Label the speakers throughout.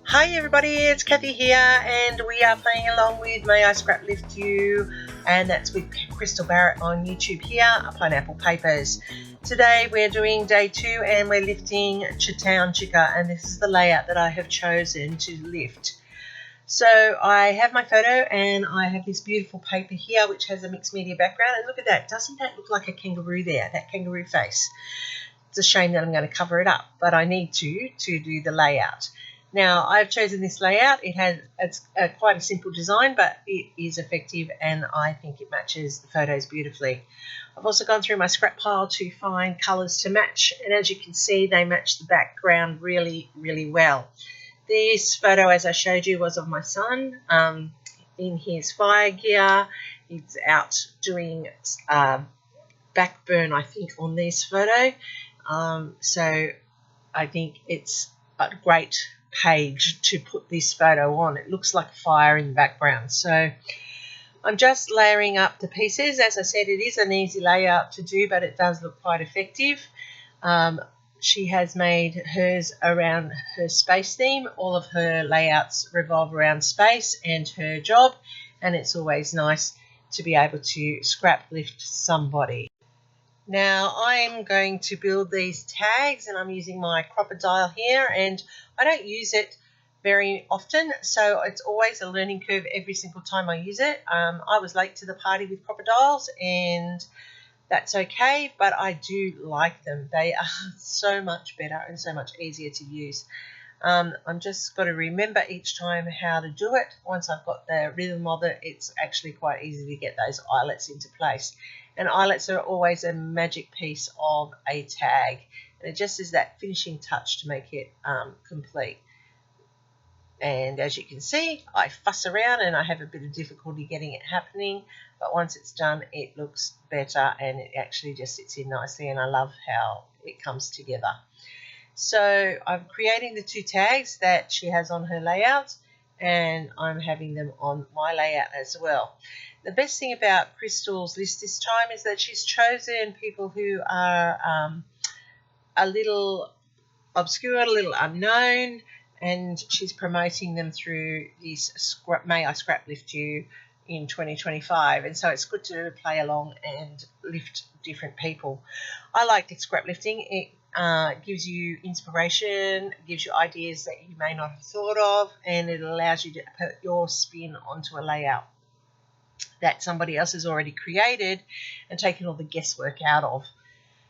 Speaker 1: Hi everybody, it's Kathy here, and we are playing along with I Scraplift You, and that's with Crystal Barrett on YouTube here, Pineapple Papers. Today we're doing day 2 and we're lifting Chitown Chica, and this is the layout that I have chosen to lift. So I have my photo and I have this beautiful paper here which has a mixed media background, and look at that, doesn't that look like a kangaroo there, that kangaroo face? It's a shame that I'm going to cover it up, but I need to do the layout. Now, I've chosen this layout. It's quite a simple design, but it is effective, and I think it matches the photos beautifully. I've also gone through my scrap pile to find colours to match, and as you can see, they match the background really, really well. This photo, as I showed you, was of my son in his fire gear. He's out doing backburn, I think, on this photo. So I think it's a great page to put this photo on. It looks like fire in the background. So I'm just layering up the pieces. As I said, it is an easy layout to do, but it does look quite effective. She has made hers around her space theme. All of her layouts revolve around space and her job, and it's always nice to be able to scrap lift somebody. Now I'm going to build these tags, and I'm using my crocodile here, and I don't use it very often, so it's always a learning curve every single time I use it. I was late to the party with crocodiles, and that's okay, but I do like them. They are so much better and so much easier to use. I'm just got to remember each time how to do it. Once I've got the rhythm of it, it's actually quite easy to get those eyelets into place. And eyelets are always a magic piece of a tag, and it just is that finishing touch to make it complete. And as you can see, I fuss around and I have a bit of difficulty getting it happening, but once it's done, it looks better and it actually just sits in nicely, and I love how it comes together. So I'm creating the 2 tags that she has on her layout, and I'm having them on my layout as well. The best thing about Crystal's list this time is that she's chosen people who are a little obscure, a little unknown, and she's promoting them through this May I Scraplift You in 2025, and so it's good to play along and lift different people. I like the scrap lifting. It gives you inspiration, gives you ideas that you may not have thought of, and it allows you to put your spin onto a layout that somebody else has already created and taken all the guesswork out of.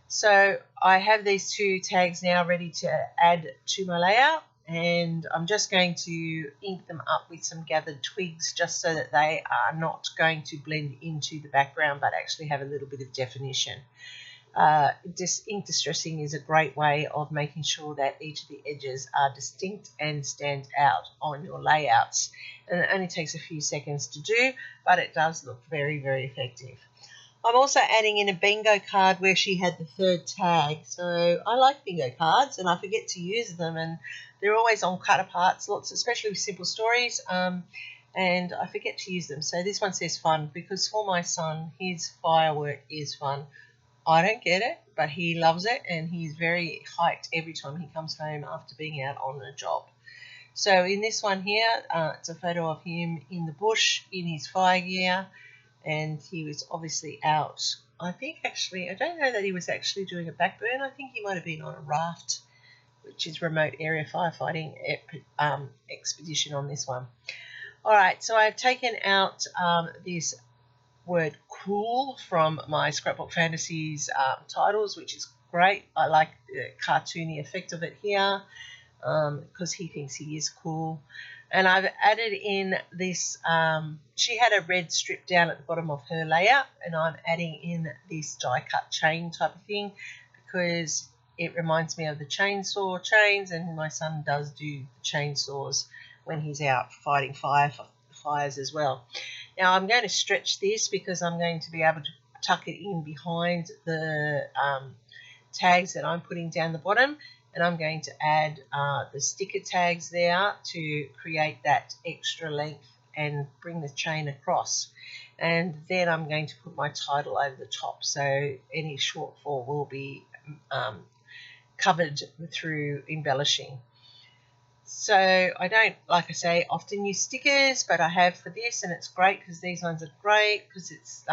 Speaker 1: So I have these 2 tags now ready to add to my layout, and I'm just going to ink them up with some gathered twigs just so that they are not going to blend into the background but actually have a little bit of definition. Ink distressing is a great way of making sure that each of the edges are distinct and stand out on your layouts. And it only takes a few seconds to do, but it does look very, very effective. I'm also adding in a bingo card where she had the 3rd tag. So I like bingo cards and I forget to use them, and they're always on cut aparts, lots, especially with simple stories, and I forget to use them. So this one says fun, because for my son, his firework is fun. I don't get it, but he loves it, and he's very hyped every time he comes home after being out on a job. So in this one here, it's a photo of him in the bush in his fire gear, and he was obviously out. I think actually, I don't know that he was actually doing a backburn. I think he might have been on a raft, which is remote area firefighting expedition on this one. All right, so I've taken out this word cool from my Scrapbook Fantasies titles, which is great. I like the cartoony effect of it here because he thinks he is cool. And I've added in this, she had a red strip down at the bottom of her layout, and I'm adding in this die cut chain type of thing because it reminds me of the chainsaw chains, and my son does do chainsaws when he's out fighting fires as well. Now I'm going to stretch this because I'm going to be able to tuck it in behind the tags that I'm putting down the bottom, and I'm going to add the sticker tags there to create that extra length and bring the chain across. And then I'm going to put my title over the top, so any shortfall will be covered through embellishing. So I don't, like I say, often use stickers, but I have for this, and it's great because these ones are great because it's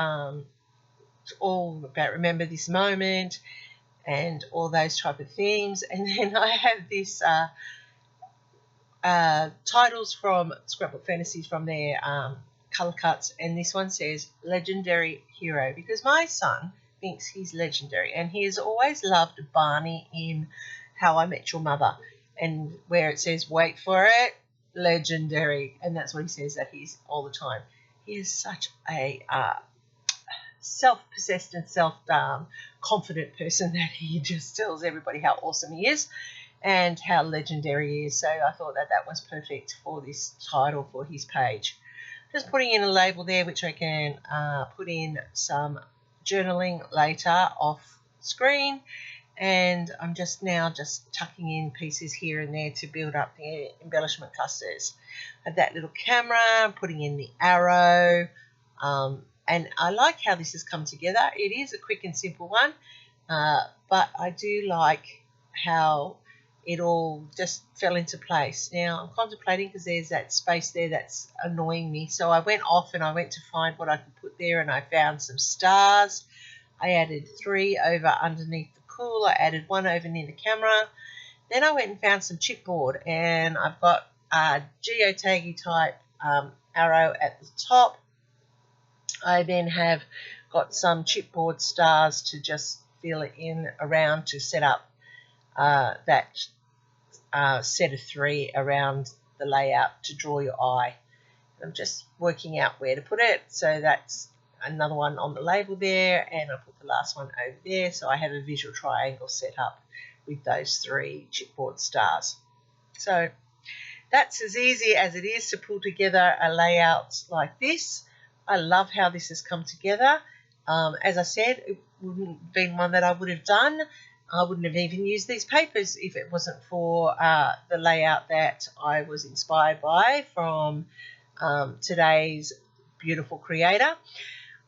Speaker 1: all about remember this moment and all those type of themes. And then I have this titles from Scrapbook Fantasies from their colour cuts, and this one says legendary hero because my son thinks he's legendary, and he has always loved Barney in How I Met Your Mother, and where it says wait for it, legendary, and that's what he says that he's all the time. He is such a self-possessed and self-confident person that he just tells everybody how awesome he is and how legendary he is. So I thought that that was perfect for this title for his page. Just putting in a label there, which I can put in some journaling later off screen, and I'm just tucking in pieces here and there to build up the embellishment clusters. I have that little camera, putting in the arrow, and I like how this has come together. It is a quick and simple one, but I do like how it all just fell into place. Now I'm contemplating because there's that space there that's annoying me. So I went off and I went to find what I could put there, and I found some stars. I added 3 over underneath the cool. I added 1 over near the camera. Then I went and found some chipboard, and I've got a geotaggy type arrow at the top. I then have got some chipboard stars to just fill it in around to set up that set of 3 around the layout to draw your eye. I'm just working out where to put it, so that's another one on the label there, and I'll put the last one over there, so I have a visual triangle set up with those 3 chipboard stars. So that's as easy as it is to pull together a layout like this. I love how this has come together. As I said, it wouldn't have been one that I would have done. I wouldn't have even used these papers if it wasn't for the layout that I was inspired by from today's beautiful creator.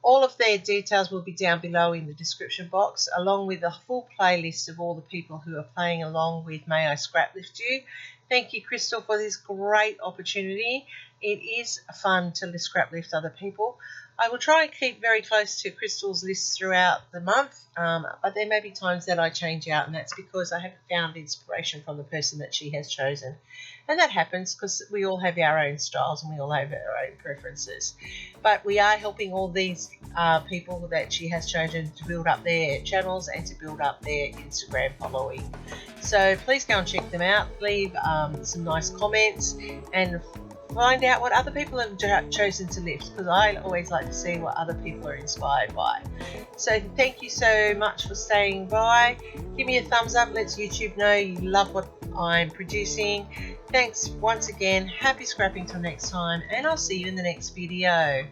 Speaker 1: All of their details will be down below in the description box, along with a full playlist of all the people who are playing along with May I Scraplift You. Thank you, Crystal, for this great opportunity. It is fun to scraplift other people. I will try and keep very close to Crystal's list throughout the month, but there may be times that I change out, and that's because I haven't found inspiration from the person that she has chosen. And that happens because we all have our own styles and we all have our own preferences. But we are helping all these people that she has chosen to build up their channels and to build up their Instagram following. So please go and check them out. Leave some nice comments and find out what other people have chosen to lift, because I always like to see what other people are inspired by. So thank you so much for staying by. Give me a thumbs up. Let YouTube know you love what I'm producing. Thanks once again. Happy scrapping till next time, and I'll see you in the next video.